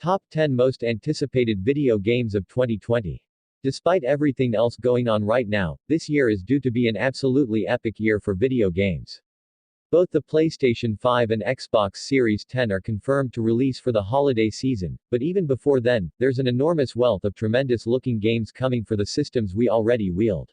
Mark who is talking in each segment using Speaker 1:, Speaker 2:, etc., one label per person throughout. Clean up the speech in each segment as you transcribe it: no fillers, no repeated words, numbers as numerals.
Speaker 1: Top 10 Most Anticipated Video Games of 2020. Despite everything else going on right now, this year is due to be an absolutely epic year for video games. Both the PlayStation 5 and Xbox Series X are confirmed to release for the holiday season, but even before then, there's an enormous wealth of tremendous-looking games coming for the systems we already wield.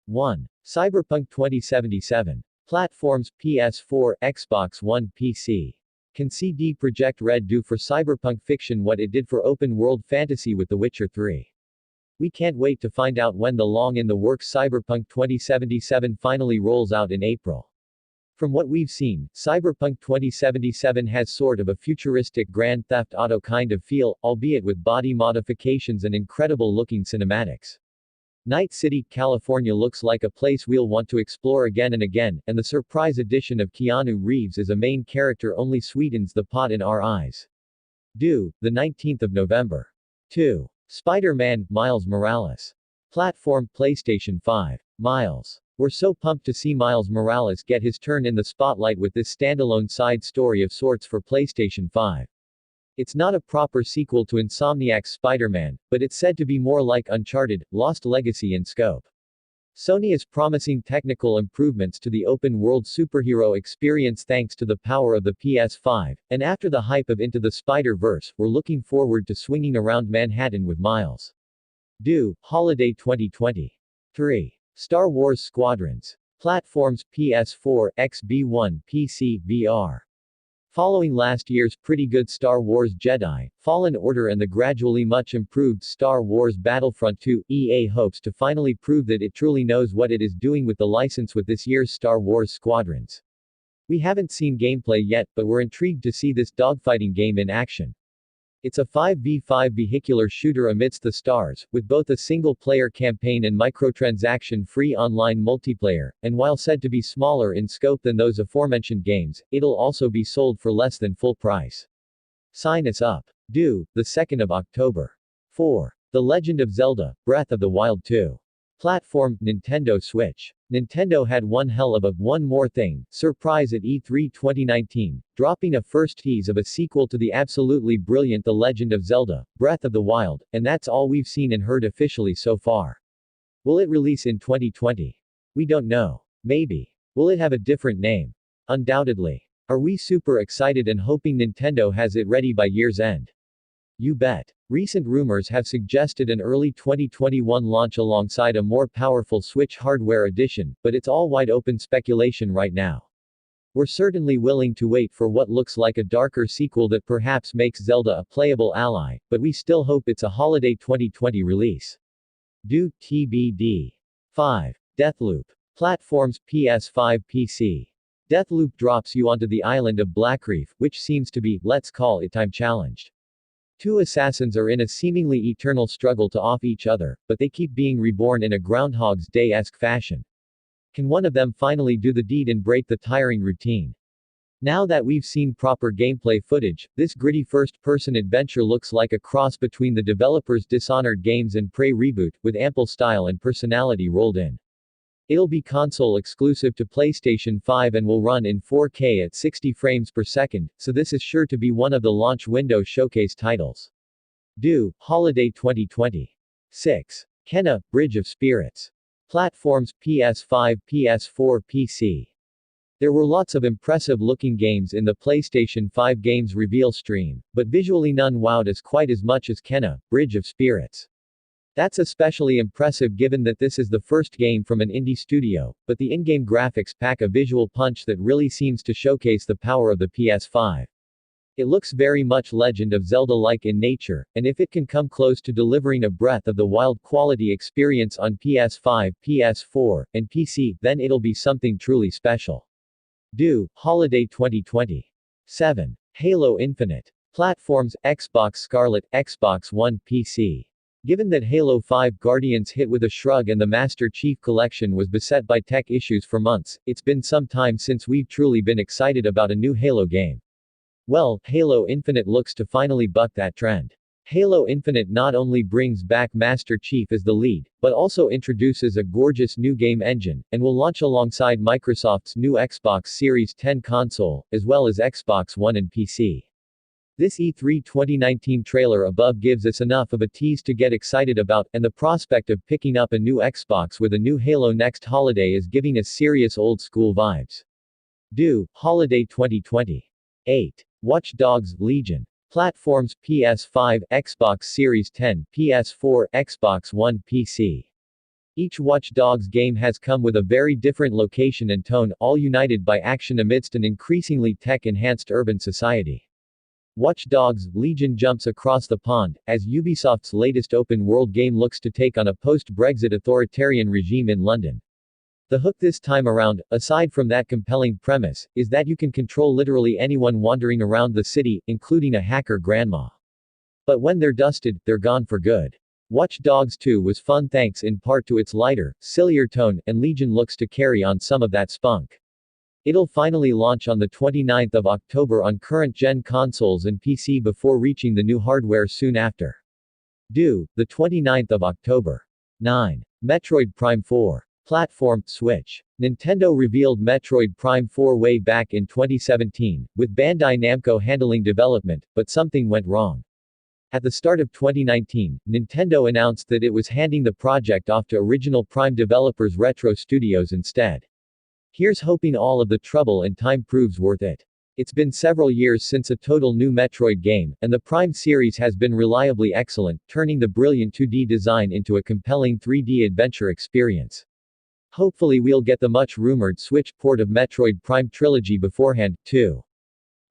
Speaker 1: 1. Cyberpunk 2077. Platforms PS4, Xbox One, PC. Can CD Projekt Red do for cyberpunk fiction what it did for open-world fantasy with The Witcher 3? We can't wait to find out when the long-in-the-works Cyberpunk 2077 finally rolls out in April. From what we've seen, Cyberpunk 2077 has sort of a futuristic Grand Theft Auto kind of feel, albeit with body modifications and incredible-looking cinematics. Night City, California looks like a place we'll want to explore again and again, and the surprise addition of Keanu Reeves as a main character only sweetens the pot in our eyes. Due, the 19th of November. 2. Spider-Man, Miles Morales. Platform PlayStation 5. Miles. We're so pumped to see Miles Morales get his turn in the spotlight with this standalone side story of sorts for PlayStation 5. It's not a proper sequel to Insomniac's Spider-Man, but it's said to be more like Uncharted, Lost Legacy in scope. Sony is promising technical improvements to the open-world superhero experience thanks to the power of the PS5, and after the hype of Into the Spider-Verse, we're looking forward to swinging around Manhattan with Miles. Due, Holiday 2020. 3. Star Wars Squadrons. Platforms PS4, XB1, PC, VR. Following last year's pretty good Star Wars Jedi, Fallen Order and the gradually much improved Star Wars Battlefront 2, EA hopes to finally prove that it truly knows what it is doing with the license with this year's Star Wars Squadrons. We haven't seen gameplay yet, but we're intrigued to see this dogfighting game in action. It's a 5v5 vehicular shooter amidst the stars, with both a single-player campaign and microtransaction-free online multiplayer, and while said to be smaller in scope than those aforementioned games, it'll also be sold for less than full price. Sign us up. Due, the 2nd of October. 4. The Legend of Zelda, Breath of the Wild 2. Platform, Nintendo Switch. Nintendo had one hell of a one more thing surprise at E3 2019, dropping a first tease of a sequel to the absolutely brilliant The Legend of Zelda, Breath of the Wild, and that's all we've seen and heard officially so far. Will it release in 2020? We don't know. Maybe. Will it have a different name? Undoubtedly. Are we super excited and hoping Nintendo has it ready by year's end? You bet. Recent rumors have suggested an early 2021 launch alongside a more powerful Switch hardware edition, but it's all wide open speculation right now. We're certainly willing to wait for what looks like a darker sequel that perhaps makes Zelda a playable ally, but we still hope it's a holiday 2020 release. Due, TBD. 5. Deathloop. Platforms, PS5, PC. Deathloop drops you onto the island of Blackreef, which seems to be, let's call it time-challenged. Two assassins are in a seemingly eternal struggle to off each other, but they keep being reborn in a Groundhog's Day-esque fashion. Can one of them finally do the deed and break the tiring routine? Now that we've seen proper gameplay footage, this gritty first-person adventure looks like a cross between the developers' Dishonored games and Prey reboot, with ample style and personality rolled in. It'll be console exclusive to PlayStation 5 and will run in 4K at 60 frames per second, so this is sure to be one of the launch window showcase titles. Due, Holiday 2020. 6. Kena, Bridge of Spirits. Platforms, PS5, PS4, PC. There were lots of impressive-looking games in the PlayStation 5 games reveal stream, but visually none wowed us quite as much as Kena, Bridge of Spirits. That's especially impressive given that this is the first game from an indie studio, but the in-game graphics pack a visual punch that really seems to showcase the power of the PS5. It looks very much Legend of Zelda-like in nature, and if it can come close to delivering a Breath of the Wild quality experience on PS5, PS4, and PC, then it'll be something truly special. Due, Holiday 2020. 7. Halo Infinite. Platforms, Xbox Scarlet, Xbox One, PC. Given that Halo 5 Guardians hit with a shrug and the Master Chief Collection was beset by tech issues for months, it's been some time since we've truly been excited about a new Halo game. Well, Halo Infinite looks to finally buck that trend. Halo Infinite not only brings back Master Chief as the lead, but also introduces a gorgeous new game engine, and will launch alongside Microsoft's new Xbox Series X console, as well as Xbox One and PC. This E3 2019 trailer above gives us enough of a tease to get excited about, and the prospect of picking up a new Xbox with a new Halo next holiday is giving us serious old school vibes. Due, Holiday 2020. 8. Watch Dogs Legion. Platforms PS5, Xbox Series 10, PS4, Xbox One, PC. Each Watch Dogs game has come with a very different location and tone, all united by action amidst an increasingly tech-enhanced urban society. Watch Dogs Legion jumps across the pond, as Ubisoft's latest open-world game looks to take on a post-Brexit authoritarian regime in London. The hook this time around, aside from that compelling premise, is that you can control literally anyone wandering around the city, including a hacker grandma. But when they're dusted, they're gone for good. Watch Dogs 2 was fun thanks in part to its lighter, sillier tone, and Legion looks to carry on some of that spunk. It'll finally launch on the 29th of October on current-gen consoles and PC before reaching the new hardware soon after. Due, the 29th of October. 9. Metroid Prime 4. Platform, Switch. Nintendo revealed Metroid Prime 4 way back in 2017, with Bandai Namco handling development, but something went wrong. At the start of 2019, Nintendo announced that it was handing the project off to original Prime developers Retro Studios instead. Here's hoping all of the trouble and time proves worth it. It's been several years since a total new Metroid game, and the Prime series has been reliably excellent, turning the brilliant 2D design into a compelling 3D adventure experience. Hopefully we'll get the much-rumored Switch port of Metroid Prime Trilogy beforehand, too.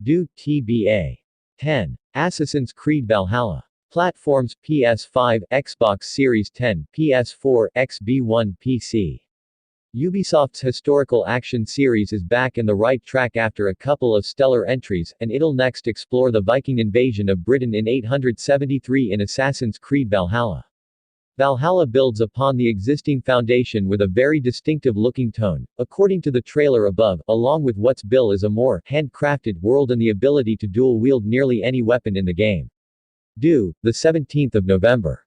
Speaker 1: Due, TBA. 10. Assassin's Creed Valhalla. Platforms, PS5, Xbox Series 10, PS4, XB1, PC. Ubisoft's historical action series is back in the right track after a couple of stellar entries, and it'll next explore the Viking invasion of Britain in 873 in Assassin's Creed Valhalla. Valhalla builds upon the existing foundation with a very distinctive-looking tone, according to the trailer above, along with what's billed as a more handcrafted world and the ability to dual-wield nearly any weapon in the game. Due, the 17th of November.